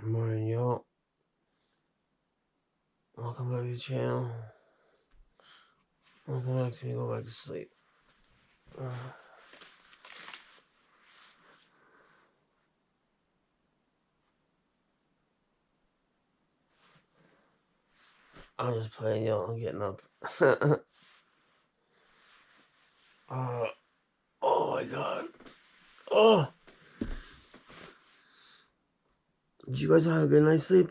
Good morning, y'all. Welcome back to the channel. Welcome back to me. Go back to sleep. I'm just playing, y'all. I'm getting up. Oh my god. Oh. Did you guys have a good night's sleep?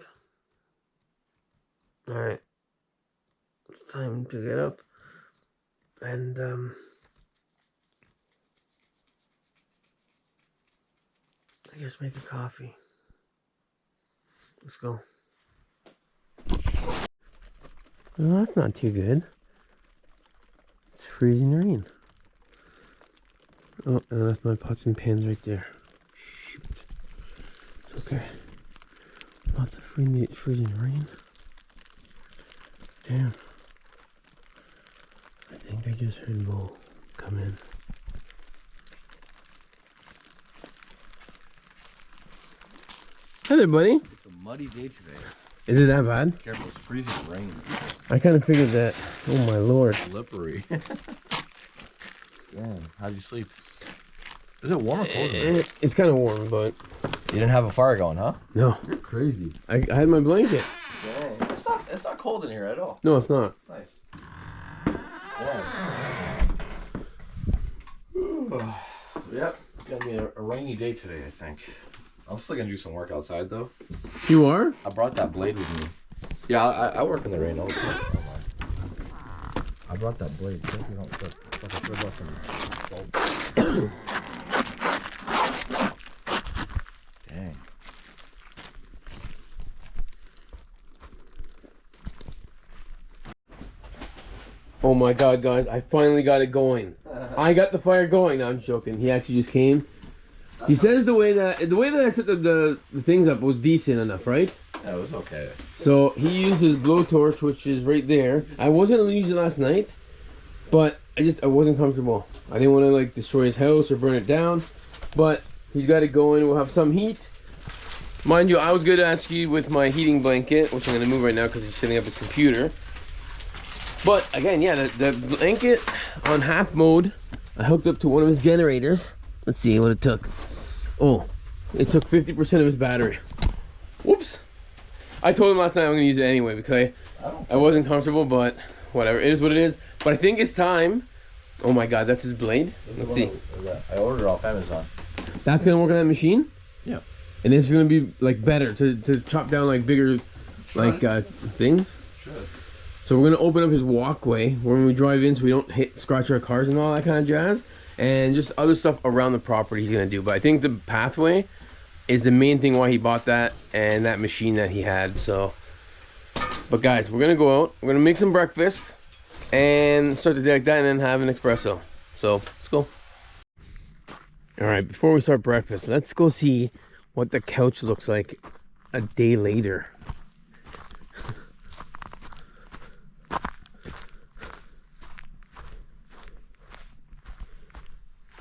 Alright. It's time to get up. And, I guess make a coffee. Let's go. Well, that's not too good. It's freezing rain. Oh, and I left my pots and pans right there. Shoot. It's okay. Lots of freezing rain. Damn. I think I just heard Mo come in. Hi there, buddy. It's a muddy day today. Is it that bad? Careful, it's freezing rain. I kind of figured that. Oh my lord. Slippery. Damn, how'd you sleep? Is it warm or cold? It's kind of warm, but... You didn't have a fire going, huh? No. You're crazy. I had my blanket. Dang. It's not cold in here at all. No, it's not. It's nice. Wow. Yep. Gonna be a rainy day today, I think. I'm still gonna do some work outside though. You are? I brought that blade with me. Yeah, I work in the rain all the time. I brought that blade. So you don't put salt. Dang. Oh my god, guys, I finally got it going. I got the fire going. No, I'm joking. He actually just came. He says the way that I set the things up was decent enough, right? Yeah, it was okay. So he used his blowtorch, which is right there. I wasn't gonna use it last night, but I wasn't comfortable. I didn't want to like destroy his house or burn it down. But he's got it going. We'll have some heat. Mind you, I was going to ask you with my heating blanket, which I'm gonna move right now because he's setting up his computer. But again, yeah, the blanket on half mode, I hooked up to one of his generators. Let's see what it took. Oh, it took 50% of his battery. Whoops. I told him last night I'm going to use it anyway because I wasn't comfortable, but whatever. It is what it is. But I think it's time. Oh my god, that's his blade. Let's see. I ordered it off Amazon. That's going to work on that machine? Yeah. And this is going to be like better to chop down like bigger like things? Should. So we're going to open up his walkway when we drive in so we don't scratch our cars and all that kind of jazz. And just other stuff around the property he's going to do. But I think the pathway is the main thing why he bought that and that machine that he had. So, but guys, we're going to go out. We're going to make some breakfast and start the day like that and then have an espresso. So, let's go. All right, before we start breakfast, let's go see what the couch looks like a day later.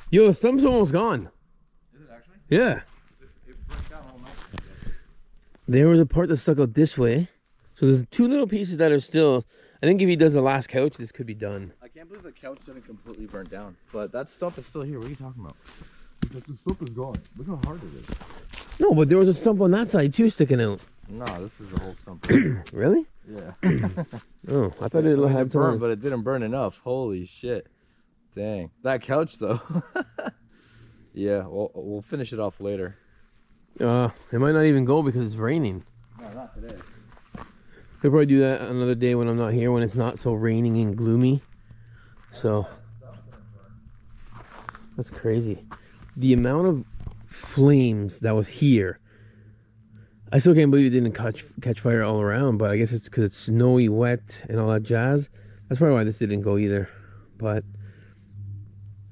Yo, the stump's almost gone. Is it actually? Yeah. It broke down all night. There was a part that stuck out this way. So there's two little pieces that are still... I think if he does the last couch, this could be done. I can't believe the couch didn't completely burn down. But that stump is still here. What are you talking about? Because the stump is gone. Look how hard it is. No, but there was a stump on that side too sticking out. No, this is the whole stump. Really? Yeah. Oh, I thought it had burned, some... but it didn't burn enough. Holy shit. Dang. That couch though. Yeah, we'll finish it off later. It might not even go because it's raining. No, not today. We'll probably do that another day when I'm not here, when it's not so raining and gloomy. So that's crazy. The amount of flames that was here. I still can't believe it didn't catch fire all around, but I guess it's because it's snowy, wet, and all that jazz. That's probably why this didn't go either. But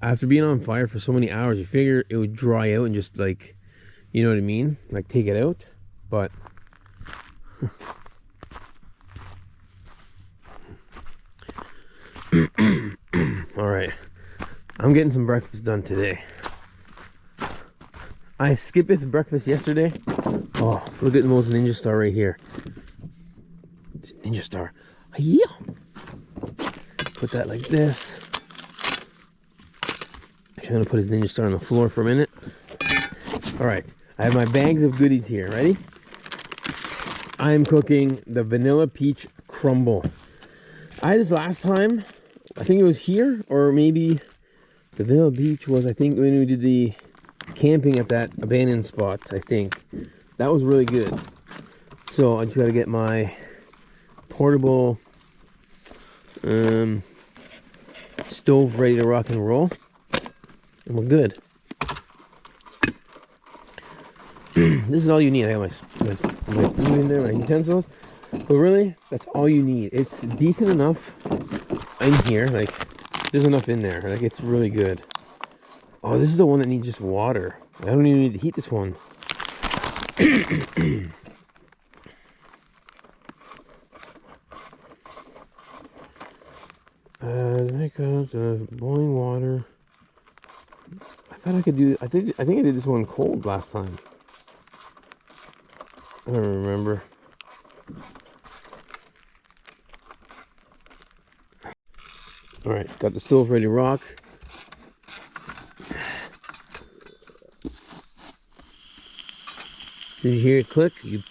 after being on fire for so many hours, you figure it would dry out and just like, you know what I mean? Like take it out. But all right, I'm getting some breakfast done today. I skipped breakfast yesterday Oh, look at the most ninja star right here. It's a ninja star. Yeah. Put that like this. Actually, I'm gonna put his ninja star on the floor for a minute. All right, I have my bags of goodies here. Ready? I am cooking the vanilla peach crumble. I had this last time. I think it was here, or maybe the vanilla peach was, I think, when we did the camping at that abandoned spot. I think that was really good. So I just got to get my portable stove ready to rock and roll, and we're good. This is all you need. I got my food in there, my utensils, but really that's all you need. It's decent enough in here, like there's enough in there, like it's really good. Oh, this is the one that needs just water. I don't even need to heat this one. There goes boiling water. I thought I could do. I think I did this one cold last time. I don't remember. All right, got the stove ready to rock. Did you hear it click? You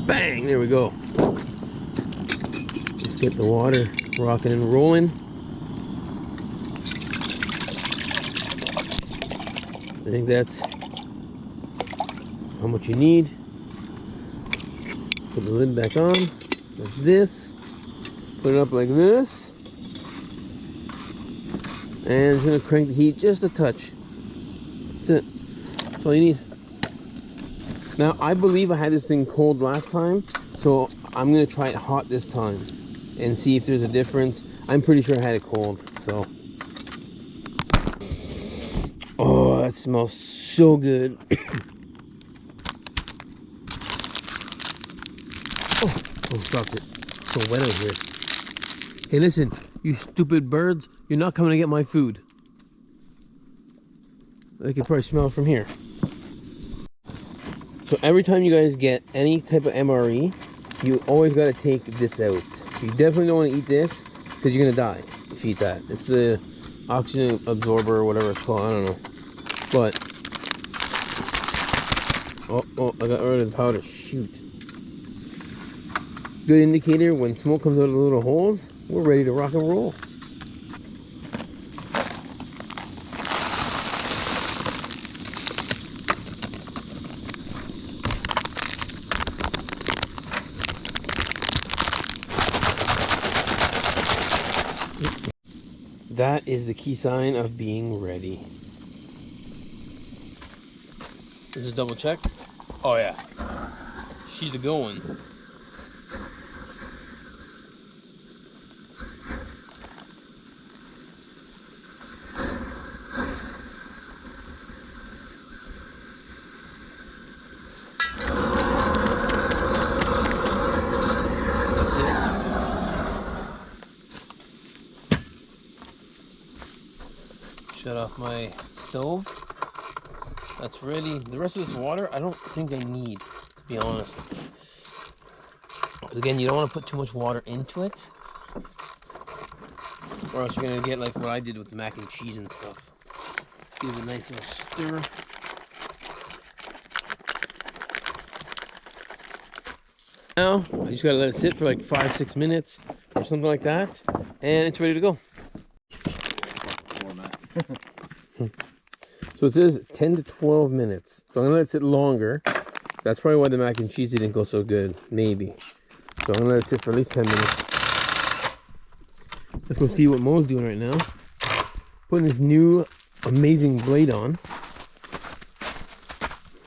bang! There we go. Let's get the water rocking and rolling. I think that's how much you need. Put the lid back on, like this. Put it up like this. And I'm gonna crank the heat just a touch. That's it. That's all you need. Now, I believe I had this thing cold last time, so I'm gonna try it hot this time and see if there's a difference. I'm pretty sure I had it cold, so. Oh, that smells so good. Oh, dropped it. It's so wet out here. Hey, listen, you stupid birds, you're not coming to get my food. They can probably smell it from here. So every time you guys get any type of MRE, you always got to take this out. You definitely don't want to eat this because you're going to die if you eat that. It's the oxygen absorber or whatever it's called. I don't know. But, oh, I got rid of the powder. Shoot. Good indicator when smoke comes out of the little holes, we're ready to rock and roll. That is the key sign of being ready. Let's just double check. Oh yeah, she's a going. Shut off my stove. That's ready. The rest of this water, I don't think I need, to be honest. Because again, you don't want to put too much water into it, or else you're going to get like what I did with the mac and cheese and stuff. Give it a nice little stir. Now, I just got to let it sit for like 5-6 minutes or something like that, and it's ready to go. So it says 10 to 12 minutes. So I'm gonna let it sit longer. That's probably why the mac and cheese didn't go so good, maybe. So I'm gonna let it sit for at least 10 minutes. Let's go see what Mo's doing right now. Putting this new amazing blade on.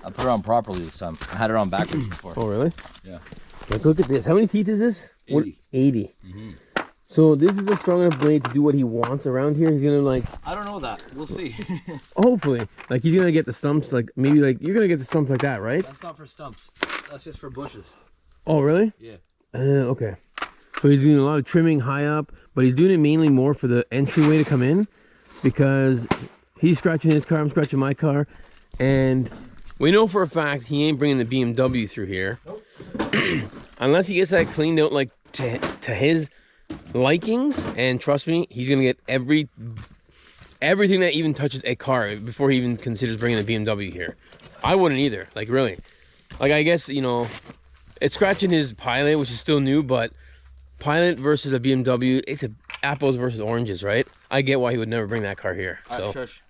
I put it on properly this time. I had it on backwards before. Oh, really? Yeah. Like, look at this. How many teeth is this? 80. What? 80. Mm-hmm. So this is the strong enough blade to do what he wants around here. He's gonna like. I don't know that. We'll see. Hopefully, like he's gonna get the stumps. Like maybe like you're gonna get the stumps like that, right? That's not for stumps. That's just for bushes. Oh really? Yeah. Okay. So he's doing a lot of trimming high up, but he's doing it mainly more for the entryway to come in, because he's scratching his car, I'm scratching my car, and We know for a fact he ain't bringing the BMW through here. Nope. Unless he gets that cleaned out like to his likings, and trust me, he's gonna get everything that even touches a car before he even considers bringing the BMW here. I wouldn't either, like really. Like I guess, you know, it's scratching his Pilot, which is still new, but Pilot versus a BMW, it's a apples versus oranges, right? I get why he would never bring that car here. All So. right, shush.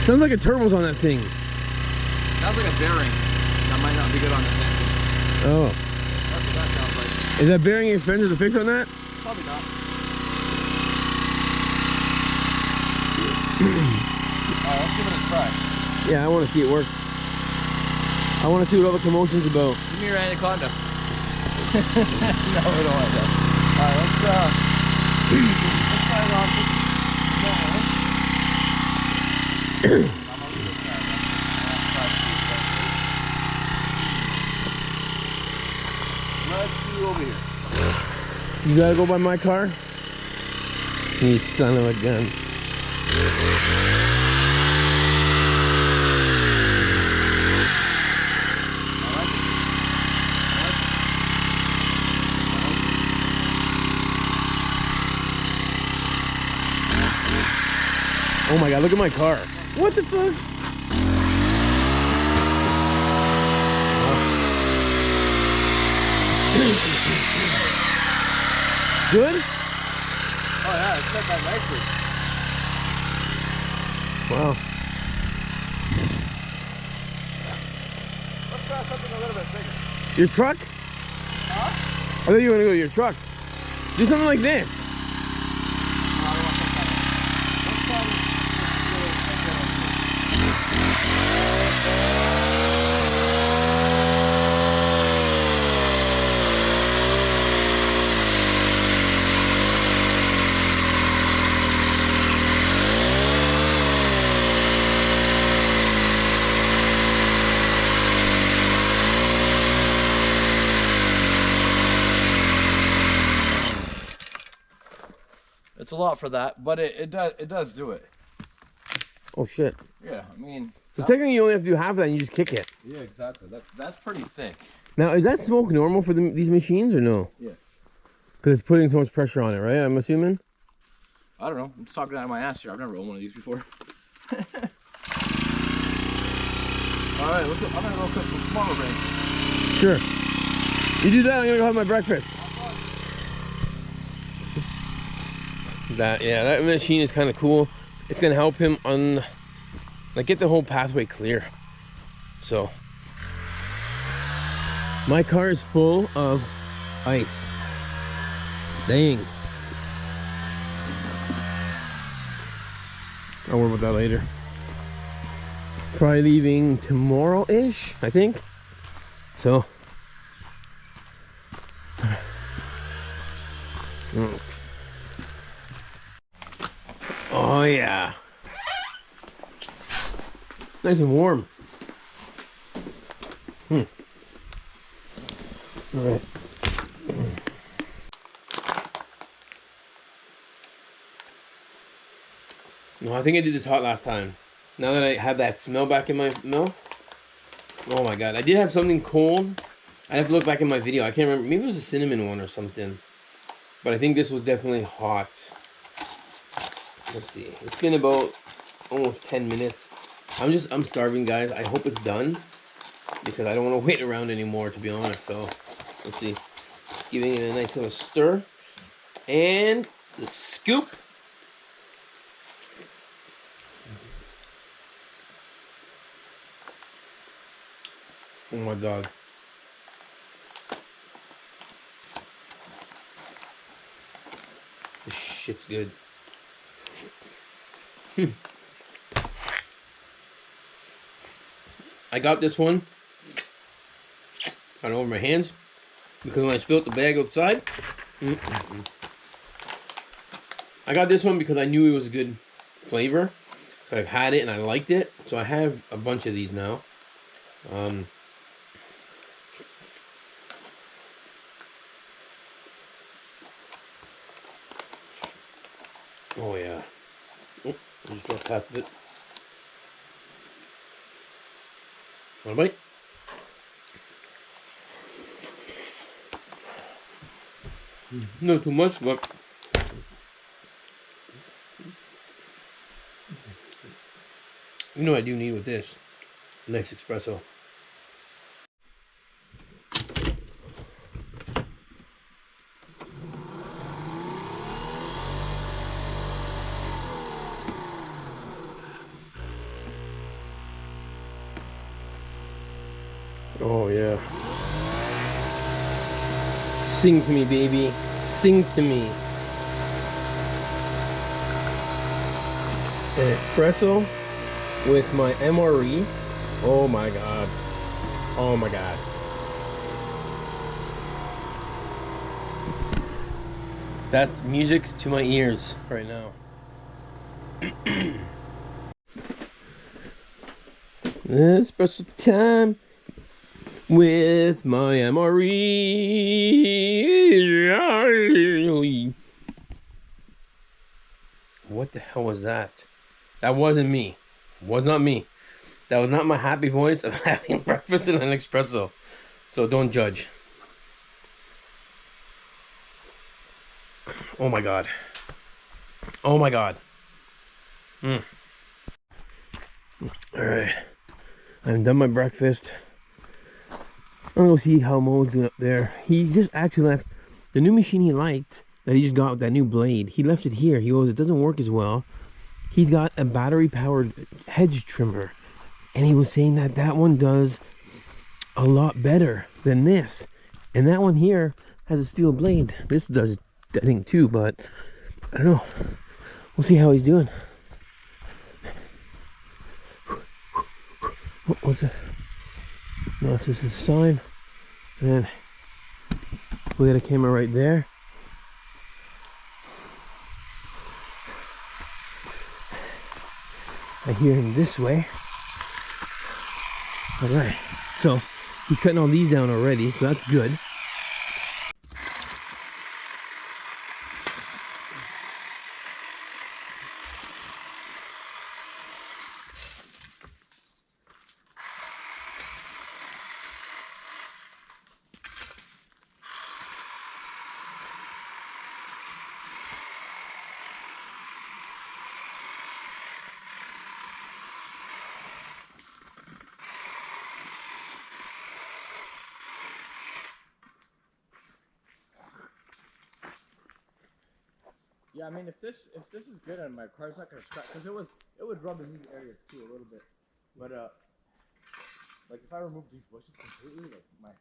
Sounds like a turbo's on that thing. Sounds like a bearing. That might not be good on this engine. Oh. That's what that sounds like. Is that bearing expensive to fix on that? Probably not. Alright, let's give it a try. Yeah, I want to see it work. I want to see what all the commotion's about. Give me your anaconda. No, we don't want that. Alright, let's try it on. Let's do over here. You gotta go by my car? You son of a gun. Oh my god, look at my car. What the fuck? Good? Oh yeah, it's set that nicely. Wow. Let's try something a little bit bigger. Your truck? Huh? I thought you were gonna go to your truck. Do something like this. It's a lot for that, but it does do it. Oh shit. Yeah, I mean. So technically you only have to do half of that and you just kick it. Yeah, exactly. That's pretty thick. Now, is that smoke normal for these machines or no? Yeah. Because it's putting so much pressure on it, right? I'm assuming? I don't know. I'm just talking out of my ass here. I've never owned one of these before. Alright, let's go. I'm gonna go cook some smaller brains. Sure. You do that, I'm gonna go have my breakfast. That machine is kind of cool. It's gonna help him get the whole pathway clear. So my car is full of ice. Dang. I'll worry about that later. Probably leaving tomorrow-ish, I think. So oh yeah, nice and warm. All right. No, I think I did this hot last time. Now that I have that smell back in my mouth. Oh my god, I did have something cold. I'd have to look back in my video. I can't remember. Maybe it was a cinnamon one or something. But I think this was definitely hot. Let's see. It's been about almost 10 minutes. I'm starving, guys. I hope it's done because I don't want to wait around anymore, to be honest. So let's see. Giving it a nice little stir. And the scoop. Oh my god. This shit's good. I got this one. Got it over my hands. because when I spilled the bag outside, I got this one because I knew it was a good flavor. So I've had it and I liked it. So I have a bunch of these now. Oh yeah. Oh, I just dropped half of it. Want a bite? Not too much, but you know what I do need with this? A nice espresso. Oh yeah. Sing to me, baby. Sing to me. An espresso with my MRE. Oh my god. Oh my god. That's music to my ears right now. Espresso time with my MRE. What the hell was that? That wasn't me. Was not me. That was not my happy voice of having breakfast and an espresso. So don't judge. Oh my god. Oh my god. Alright. I've done my breakfast. I'm gonna go see how Mo's doing up there. He just actually left the new machine he liked that he just got with that new blade. He left it here. He goes, it doesn't work as well. He's got a battery powered hedge trimmer. And he was saying that that one does a lot better than this. And that one here has a steel blade. This does that thing too, but I don't know. We'll see how he's doing. What's that? No, this is a sign. And then we got a camera right there. I hear him this way. All right, so he's cutting all these down already, so that's good. Yeah, I mean, if this is good and my car's not gonna scratch, because it would rub in these areas too a little bit. But like if I remove these bushes completely, like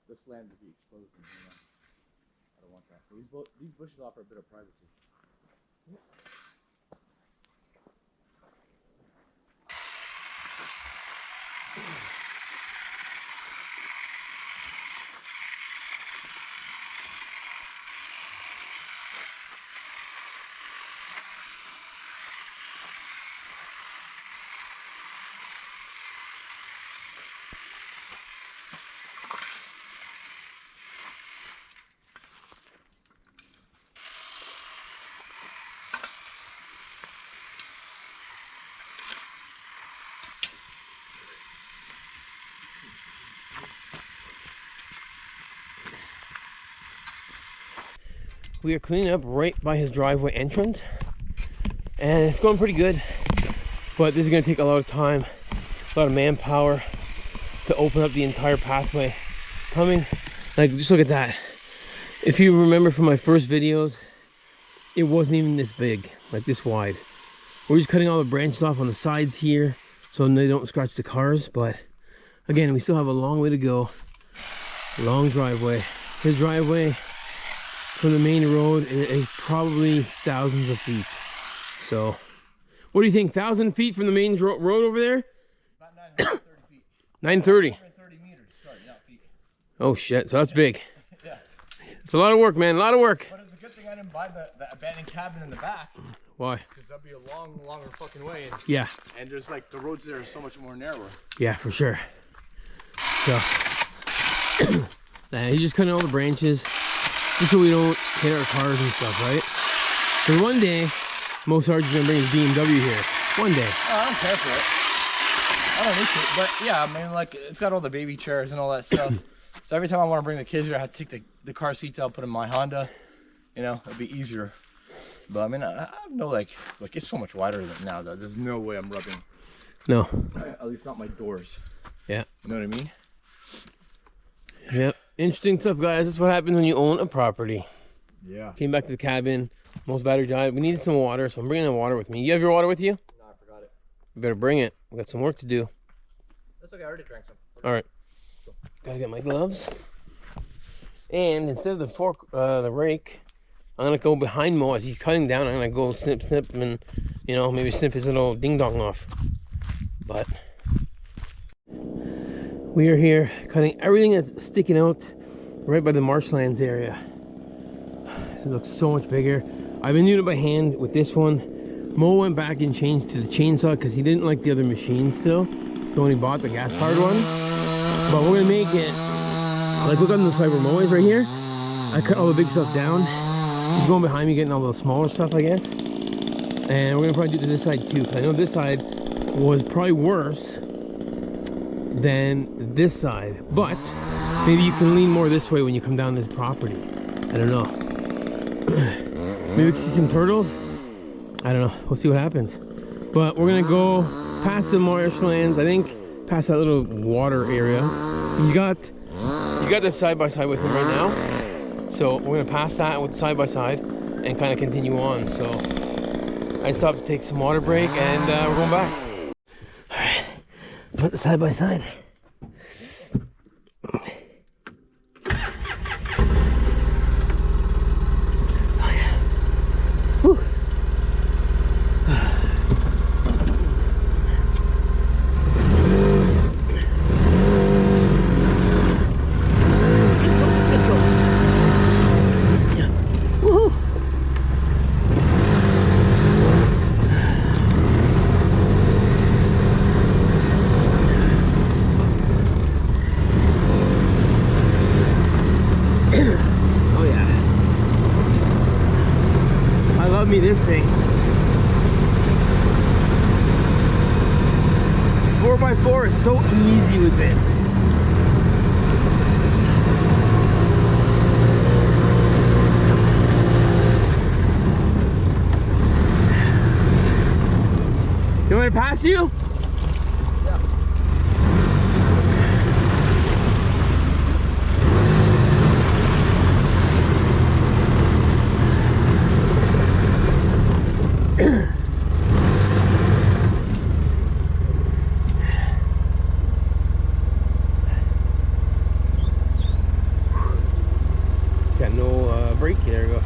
this land would be exposed. And, you know, I don't want that. So these bushes offer a bit of privacy. We are cleaning up right by his driveway entrance, and it's going pretty good, but this is going to take a lot of time, a lot of manpower to open up the entire pathway coming. Like, just look at that. If you remember from my first videos, it wasn't even this big, like this wide. We're just cutting all the branches off on the sides here so they don't scratch the cars, but again, we still have a long way to go. Long driveway. His driveway from the main road is probably thousands of feet. So, what do you think? 1,000 feet from the main road over there? About 930 feet. 930. 930 meters. Sorry, not feet. Oh shit! So that's big. Yeah. It's a lot of work, man. A lot of work. But it's a good thing I didn't buy the abandoned cabin in the back. Why? Because that'd be a longer fucking way. And, yeah. And there's like, the roads there are so much more narrower. Yeah, for sure. So, he's just cutting all the branches just so we don't hit our cars and stuff, right? Because one day, Mo Sarge's gonna bring his BMW here. One day. Oh, I don't care for it. I don't need to. But yeah, I mean, like, it's got all the baby chairs and all that stuff. So every time I want to bring the kids here, I have to take the car seats out, put in my Honda. You know, it'd be easier. But I mean, I know, like it's so much wider than now that there's no way I'm rubbing. No. At least not my doors. Yeah. You know what I mean? Yep. Interesting stuff, guys. This is what happens when you own a property. Yeah. Came back to the cabin. Most battery died. We needed some water, so I'm bringing the water with me. You have your water with you? No, I forgot it. You better bring it. We got some work to do. That's okay. I already drank some. All right. Gotta get my gloves. And instead of the fork, the rake, I'm gonna go behind Mo as he's cutting down. I'm gonna go snip, snip, and you know, maybe snip his little ding dong off. But we are here cutting everything that's sticking out right by the marshlands area. It looks so much bigger. I've been doing it by hand with this one. Mo went back and changed to the chainsaw because he didn't like the other machine still. He only bought the gas powered one. But we're gonna make it like, look on the side where Mo is right here. I cut all the big stuff down. He's going behind me getting all the smaller stuff, I guess. And we're gonna probably do it to this side too, because I know this side was probably worse than this side. But maybe you can lean more this way when you come down this property. I don't know. Maybe we can see some turtles. I don't know. We'll see what happens. But we're gonna go past the marshlands. I think past that little water area. He's got the side by side with him right now. So we're gonna pass that with side by side and kind of continue on. So I stopped to take some water break and we're going back. All right, put the side by side. This thing 4x4 is so easy with this. You want me to pass you? Got no brake. There we go.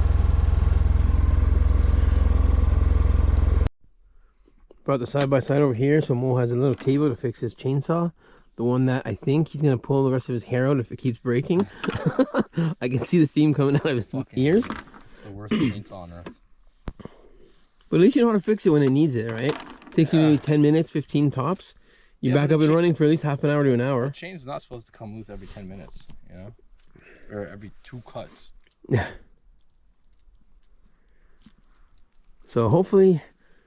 Brought the side by side over here, so Mo has a little table to fix his chainsaw. The one that I think he's gonna pull the rest of his hair out if it keeps breaking. I can see the steam coming out of his ears. It's the worst chainsaw on earth. But at least you know how to fix it when it needs it, right? Takes you maybe 10 minutes, 15 tops. You back up and running for at least half an hour to an hour. The chain's not supposed to come loose every 10 minutes, you know? Or every 2 cuts. Yeah. So hopefully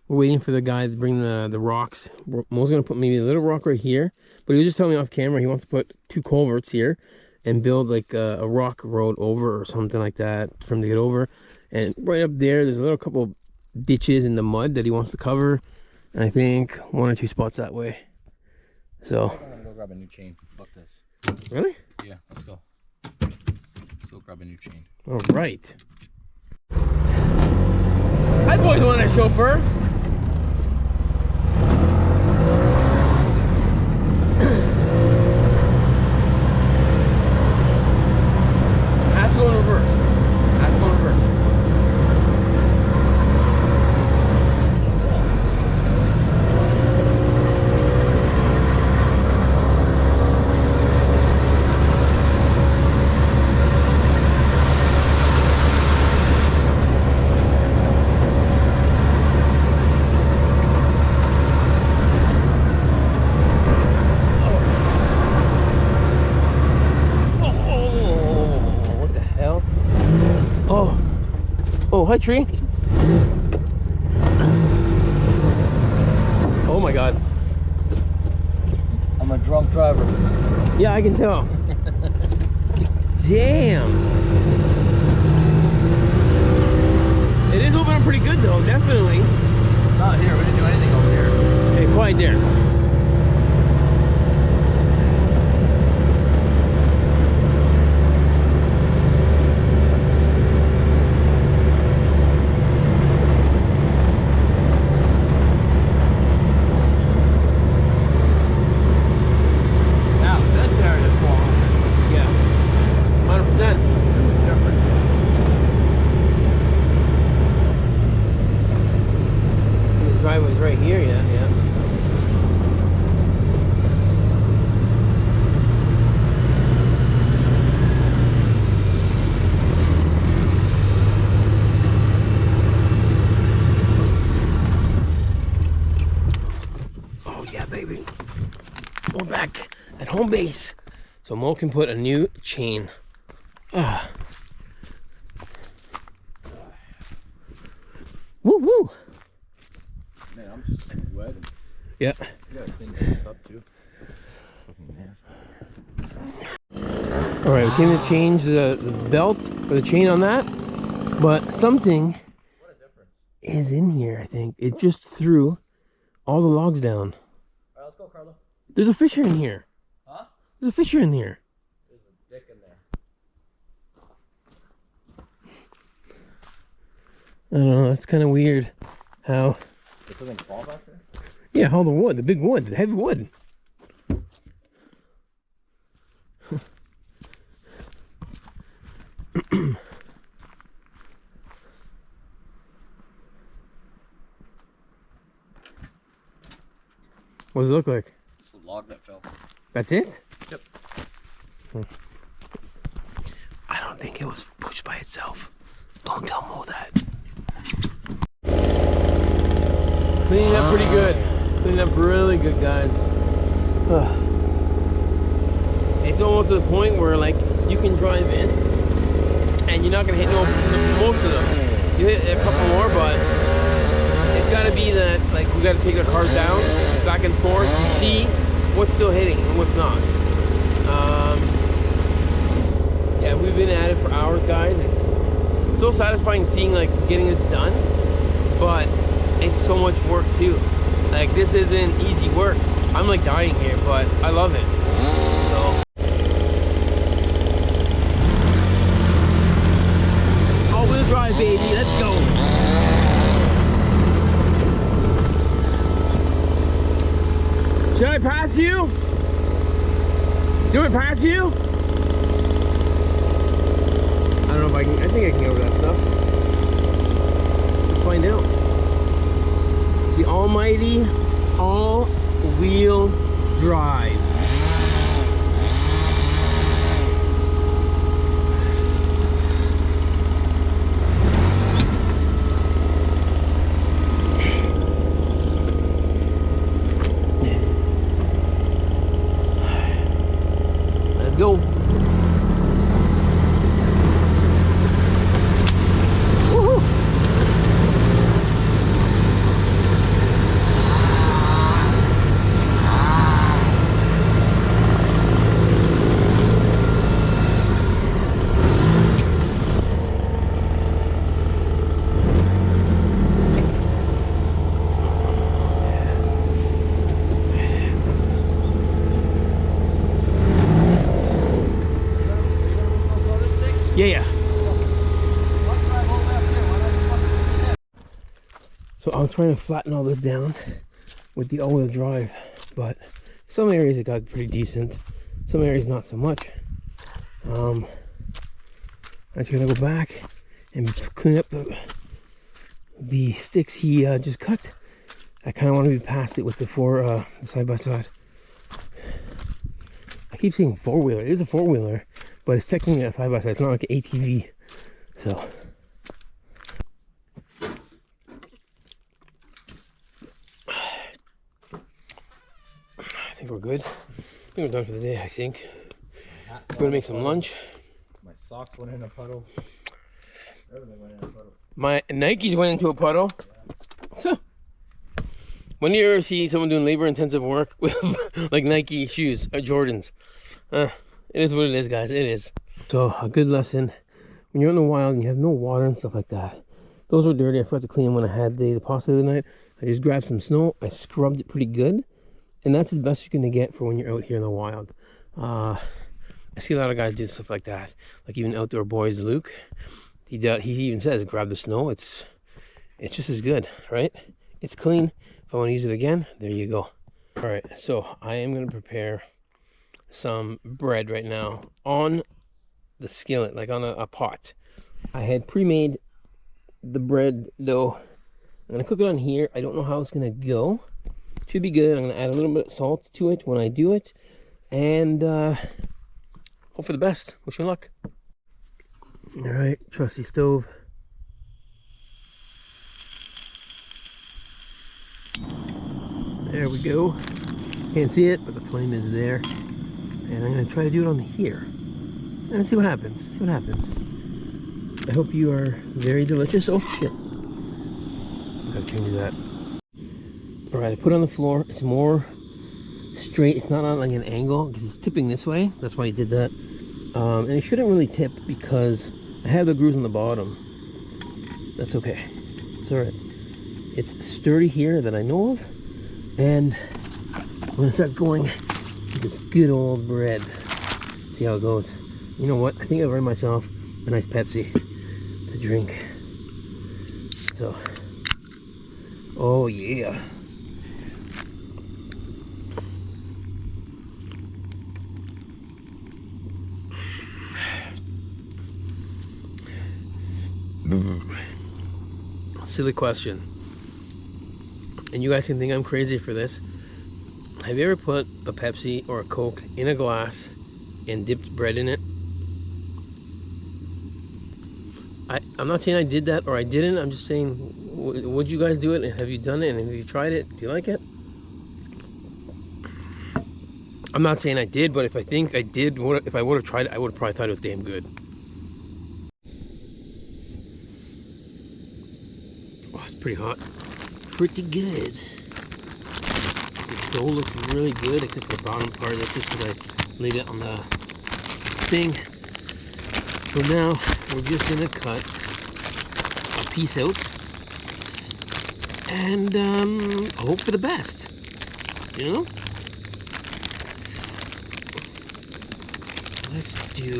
we're waiting for the guy to bring the rocks. Mo's gonna put maybe a little rock right here, but he was just telling me off camera he wants to put 2 culverts here and build like a rock road over or something like that for him to get over. And right up there's a little couple ditches in the mud that he wants to cover, and I think 1 or 2 spots that way. So I'm gonna go grab a new chain. Fuck this. Really? Yeah, let's go. Let's go grab a new chain. All right. I've always wanted a chauffeur. Has to go in reverse. Has to go in reverse. hi, tree. Oh my God. I'm a drunk driver. Yeah, I can tell. Damn. It is opening up pretty good though, definitely. Not here, we didn't do anything over here. Hey, quiet there. Now, this area's full. Yeah. 100%. The driveway's right here, yeah. Oh yeah, baby. We're back at home base. So Mo can put a new chain. Ah. Woo woo. Man, I'm just wet. Yeah. You gotta clean this up too. All right, we came to change the belt or the chain on that, but something is in here. I think it just threw all the logs down. All right, let's go, Carlo. There's a fissure in here. Huh? There's a fissure in here. There's a dick in there. I don't know. It's kind of weird. How? Did something fall back there? Yeah, all the wood, the big wood, the heavy wood. What does it look like? It's a log that fell. That's it? Yep. I don't think it was pushed by itself. Don't tell Mo that. Cleaning up pretty good. Cleaning up really good, guys. It's almost to the point where like you can drive in and you're not gonna hit most of them. You hit a couple more, but it's gotta be that like we gotta take the cars down, back and forth, see what's still hitting and what's not. Yeah, we've been at it for hours, guys. It's so satisfying seeing like getting this done, but it's so much work too. Like this isn't easy work. I'm like dying here, but I love it. So all-wheel drive, baby. Let's go. Should I pass you? Do I pass you? I don't know if I can. I think I can get over that stuff. Let's find out. The almighty all-wheel drive. Let's go. Yeah. So I was trying to flatten all this down with the all-wheel drive, but some areas it got pretty decent, some areas not so much. I'm just gonna go back and clean up the sticks he just cut. I kind of want to be past it with the side-by-side. I keep saying four-wheeler. It is a four-wheeler, but it's technically a side-by-side. It's not like an ATV. So I think we're good. I think we're done for the day, I think. I'm gonna make some lunch. My socks went in a puddle. Everything went in a puddle. My Nikes went into a puddle. So, when do you ever see someone doing labor-intensive work with like Nike shoes or Jordans? It is what it is, guys. It is. So, a good lesson. When you're in the wild and you have no water and stuff like that, those were dirty. I forgot to clean them when I had the pasta the other night. I just grabbed some snow. I scrubbed it pretty good. And that's the best you're going to get for when you're out here in the wild. I see a lot of guys do stuff like that. Like even Outdoor Boys, Luke. He even says, grab the snow. It's just as good, right? It's clean. If I want to use it again, there you go. All right, so I am going to prepare some bread right now on the skillet, like on a pot. I had pre-made the bread dough. I'm going to cook it on here. I don't know how it's going to go. Should be good. I'm going to add a little bit of salt to it when I do it. And hope for the best. Wish me luck. All right, trusty stove. There we go. Can't see it, but the flame is there. And I'm going to try to do it on here. And see what happens. See what happens. I hope you are very delicious. Oh, shit. I gotta change that. Alright, I put it on the floor. It's more straight. It's not on like an angle because it's tipping this way. That's why I did that. And it shouldn't really tip because I have the grooves on the bottom. That's okay. It's alright. It's sturdy here that I know of. And I'm going to start going with this good old bread. See how it goes. You know what? I think I've earned myself a nice Pepsi to drink. So, oh yeah. Silly question. And you guys can think I'm crazy for this. Have you ever put a Pepsi or a Coke in a glass and dipped bread in it? I'm not saying I did that or I didn't. I'm just saying, would you guys do it? And have you done it? And have you tried it? Do you like it? I'm not saying I did, but if I think I did, if I would have tried it, I would have probably thought it was damn good. Oh, it's pretty hot. Pretty good. The dough looks really good, except for the bottom part. That's just because I laid it on the thing. So now we're just gonna cut a piece out and hope for the best. You know? Let's do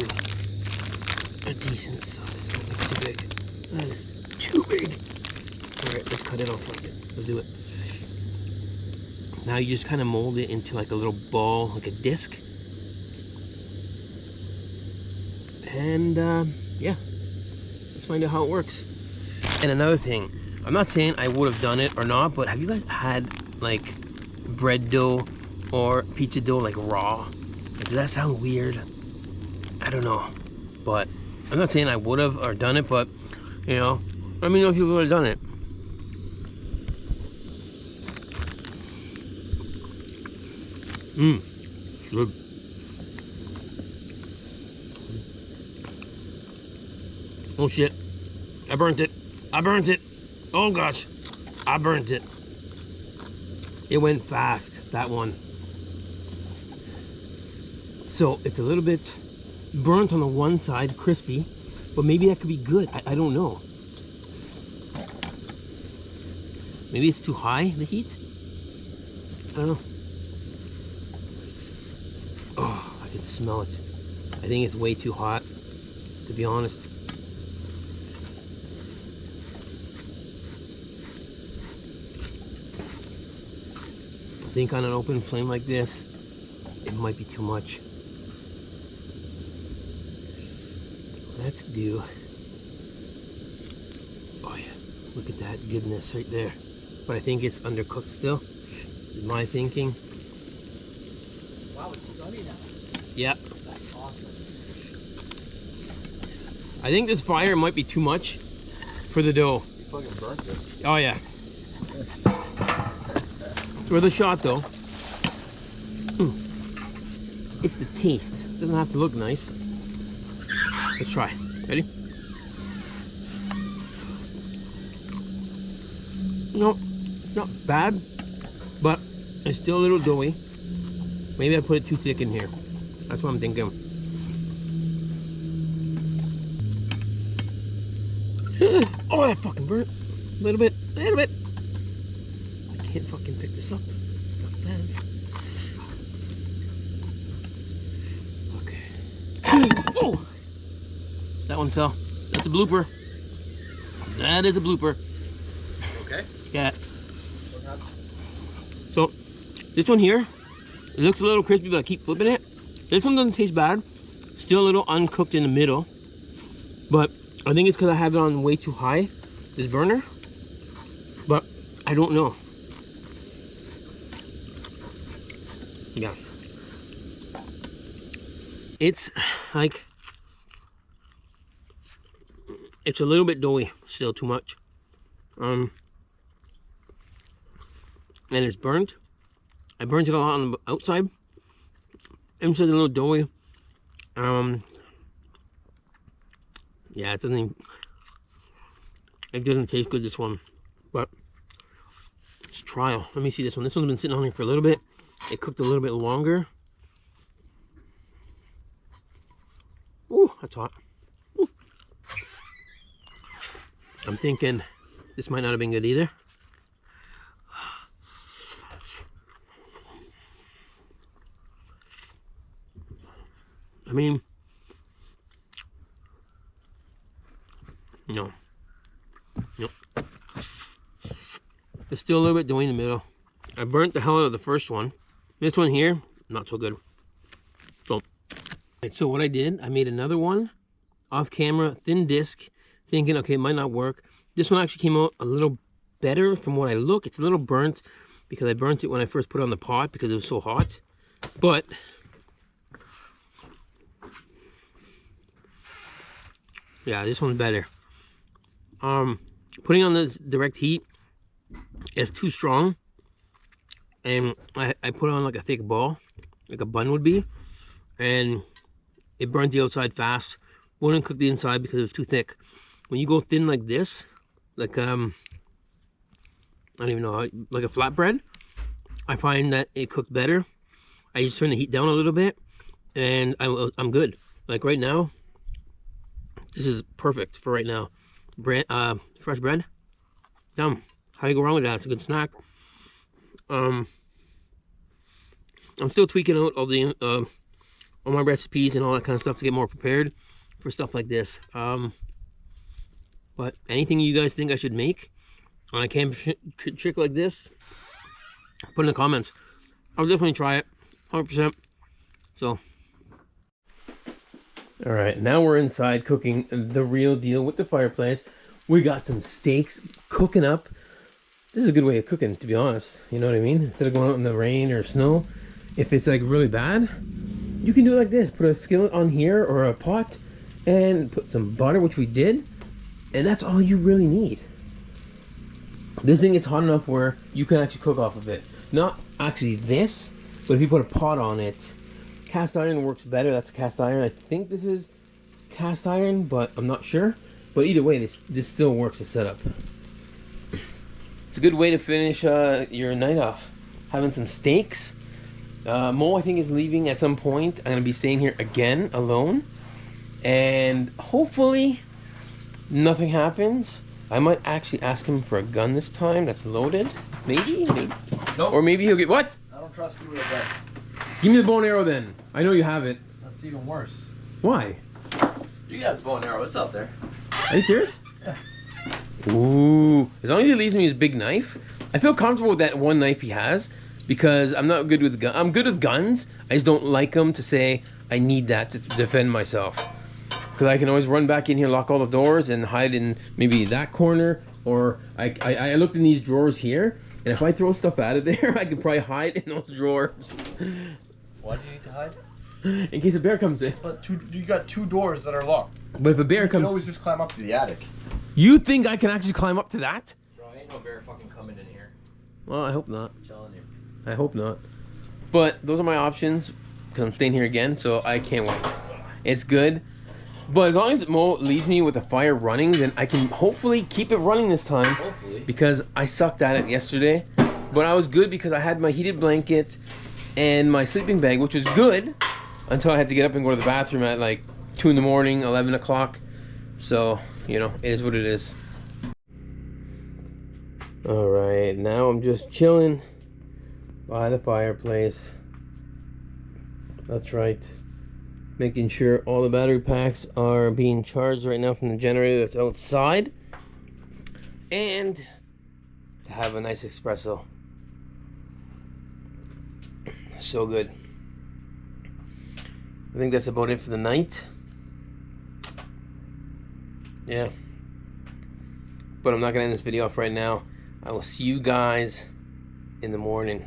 a decent size. Oh, that's too big. That is too big. Alright, let's cut it off like it. Let's do it. Now you just kind of mold it into like a little ball, like a disc. And yeah, let's find out how it works. And another thing, I'm not saying I would have done it or not, but have you guys had like bread dough or pizza dough like raw? Like, does that sound weird? I don't know, but I'm not saying I would have or done it, but you know, let me know if you would have done it. It's good. Oh shit, I burnt it. I burnt it. Oh gosh, I burnt it. It went fast, that one. So it's a little bit burnt on the one side, crispy, but maybe that could be good. I don't know. Maybe it's too high, the heat? I don't know. Oh, I can smell it. I think it's way too hot, to be honest. I think on an open flame like this, it might be too much. Let's do, oh yeah, look at that goodness right there. But I think it's undercooked still, is my thinking. Wow, it's sunny now. Yeah. That's awesome. I think this fire might be too much for the dough. You fucking burnt it. Oh yeah. It's worth a shot though. It's the taste. It doesn't have to look nice. Let's try. Ready? No, not bad, but it's still a little doughy. Maybe I put it too thick in here. That's what I'm thinking. Oh, that fucking burnt. A little bit. I can't fucking pick this up. Okay. Oh! That one fell. That's a blooper. That is a blooper. Okay. Yeah. So, this one here, it looks a little crispy, but I keep flipping it. This one doesn't taste bad. Still a little uncooked in the middle. But I think it's because I have it on way too high, this burner. But I don't know. Yeah. It's like, it's a little bit doughy, still too much. And it's burnt. I burnt it a lot on the outside. Inside a little doughy. Yeah, it doesn't taste good, this one. But it's trial. Let me see this one. This one's been sitting on here for a little bit. It cooked a little bit longer. Ooh, that's hot. Ooh. I'm thinking this might not have been good either. I mean, no. Nope. It's still a little bit doughy in the middle. I burnt the hell out of the first one. This one here, not so good. So what I did, I made another one off camera, thin disc, thinking, okay, it might not work. This one actually came out a little better from what I look. It's a little burnt because I burnt it when I first put it on the pot because it was so hot. But yeah, this one's better. Putting on this direct heat is too strong, and I put it on like a thick ball, like a bun would be, and it burnt the outside fast. Wouldn't cook the inside because it was too thick. When you go thin like this, like I don't even know, like a flatbread, I find that it cooks better. I just turn the heat down a little bit, and I'm good. Like right now, this is perfect for right now. Bread, fresh bread. Yum. How do you go wrong with that? It's a good snack. I'm still tweaking out all the all my recipes and all that kind of stuff to get more prepared for stuff like this. But anything you guys think I should make on a camp trick like this, put in the comments. I'll definitely try it, 100%. So. All right, now we're inside cooking the real deal with the fireplace. We got some steaks cooking up. This is a good way of cooking, to be honest. You know what I mean? Instead of going out in the rain or snow, if it's like really bad, you can do it like this. Put a skillet on here or a pot and put some butter, which we did. And that's all you really need. This thing gets hot enough where you can actually cook off of it. Not actually this, but if you put a pot on it, cast iron works better. That's cast iron. I think this is cast iron, but I'm not sure. But either way, this still works as setup. It's a good way to finish your night off. Having some steaks. Mo, I think, is leaving at some point. I'm going to be staying here again, alone. And hopefully, nothing happens. I might actually ask him for a gun this time that's loaded. Maybe? Nope. Or maybe he'll get... What? I don't trust you with a gun. Give me the bow and arrow then. I know you have it. That's even worse. Why? You got the bow and arrow. It's out there. Are you serious? Yeah. Ooh. As long as he leaves me his big knife. I feel comfortable with that one knife he has because I'm not good with guns. I'm good with guns. I just don't like them to say I need that to defend myself. Because I can always run back in here, lock all the doors, and hide in maybe that corner. Or I looked in these drawers here, and if I throw stuff out of there, I could probably hide in those drawers. Why do you need to hide? In case a bear comes in. But you got two doors that are locked. But if a bear comes... You can always just climb up to the attic. You think I can actually climb up to that? Bro, ain't no bear fucking coming in here. Well, I hope not. I'm telling you. I hope not. But those are my options, because I'm staying here again, so I can't wait. It's good. But as long as Mo leaves me with the fire running, then I can hopefully keep it running this time. Hopefully. Because I sucked at it yesterday. But I was good because I had my heated blanket and my sleeping bag, which was good until I had to get up and go to the bathroom at like 2 in the morning, 11 o'clock. So, you know, it is what it is. Alright, now I'm just chilling by the fireplace. That's right. Making sure all the battery packs are being charged right now from the generator that's outside. And to have a nice espresso. So good. I think that's about it for the night. Yeah. But I'm not going to end this video off right now. I will see you guys in the morning.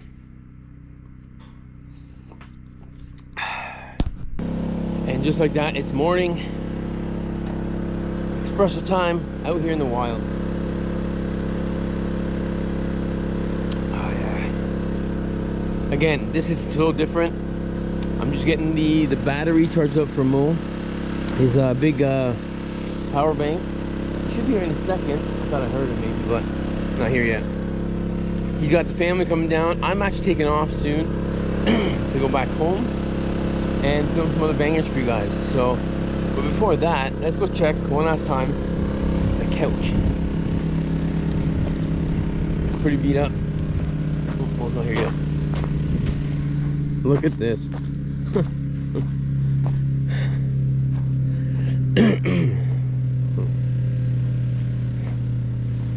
And just like that, it's morning. Espresso time out here in the wild. Oh yeah. Again, this is so different. I'm just getting the battery charged up for Mo. His big power bank. He should be here in a second. I thought I heard him maybe, but not here yet. He's got the family coming down. I'm actually taking off soon to go back home and film some other bangers for you guys. So, but before that, let's go check one last time the couch. It's pretty beat up. Oh, it's not here yet. Look at this.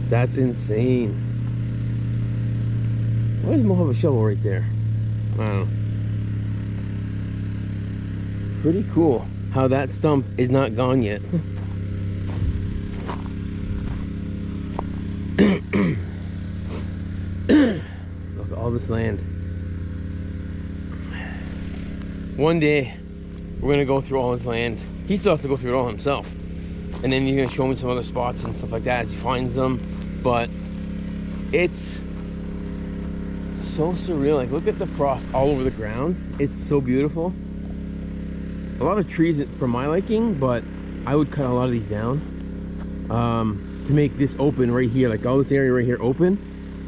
That's insane. Why does Mo have a shovel right there? I don't know. Pretty cool how that stump is not gone yet. Look at all this land. One day we're gonna go through all his land. He still has to go through it all himself. And then he's gonna show me some other spots and stuff like that as he finds them. But it's so surreal. Like, look at the frost all over the ground. It's so beautiful. A lot of trees for my liking, but I would cut a lot of these down to make this open right here, like all this area right here open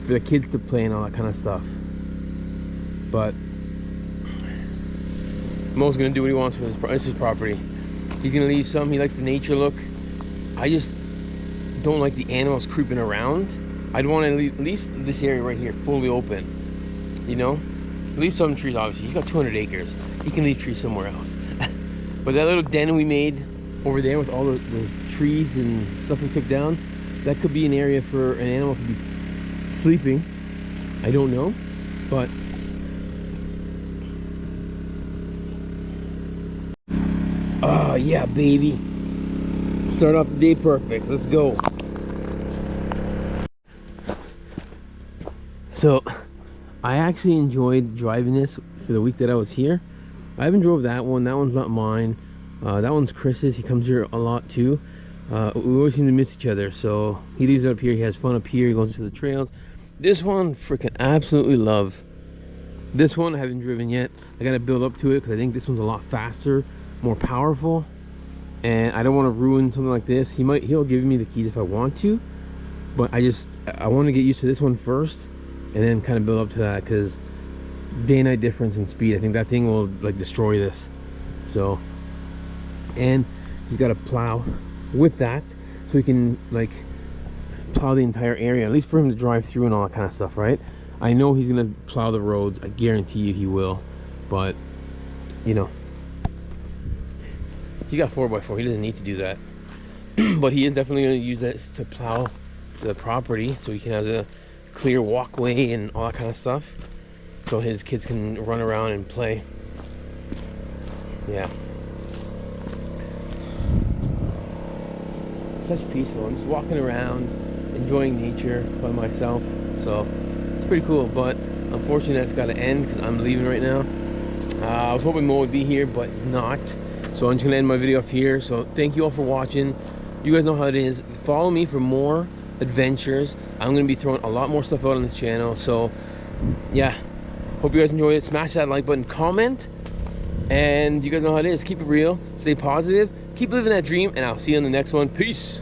for the kids to play and all that kind of stuff. But Mo's gonna do what he wants with his property. He's gonna leave some. He likes the nature look. I just don't like the animals creeping around. I'd want to leave at least this area right here fully open, you know. Leave some trees, obviously. He's got 200 acres. He can leave trees somewhere else. But that little den we made over there with all those trees and stuff we took down, that could be an area for an animal to be sleeping. I don't know, but oh yeah, baby. Start off the day perfect. Let's go. So I actually enjoyed driving this for the week that I was here. I haven't drove that one. That one's not mine. That one's Chris's. He comes here a lot too. We always seem to miss each other. So he leaves it up here. He has fun up here. He goes to the trails. This one, freaking absolutely love. This one I haven't driven yet. I got to build up to it because I think this one's a lot faster, more powerful. And I don't want to ruin something like this. He'll give me the keys if I want to. But I want to get used to this one first. And then kind of build up to that, because day and night difference in speed, I think that thing will like destroy this. So, and he's got a plow with that, so he can like plow the entire area, at least for him to drive through and all that kind of stuff, right? I know he's gonna plow the roads. I guarantee you he will. But you know, he got 4x4. He doesn't need to do that. But he is definitely gonna use that to plow the property, so he can have a clear walkway and all that kind of stuff, so his kids can run around and play. Yeah, such peaceful. I'm just walking around enjoying nature by myself, so it's pretty cool. But unfortunately that's got to end because I'm leaving right now. I was hoping Mo would be here, but he's not, so I'm just gonna end my video off here. So thank you all for watching. You guys know how it is. Follow me for more adventures. I'm gonna be throwing a lot more stuff out on this channel, so yeah, hope you guys enjoy it. Smash that like button, comment, and you guys know how it is. Keep it real, stay positive, keep living that dream, and I'll see you on the next one. Peace.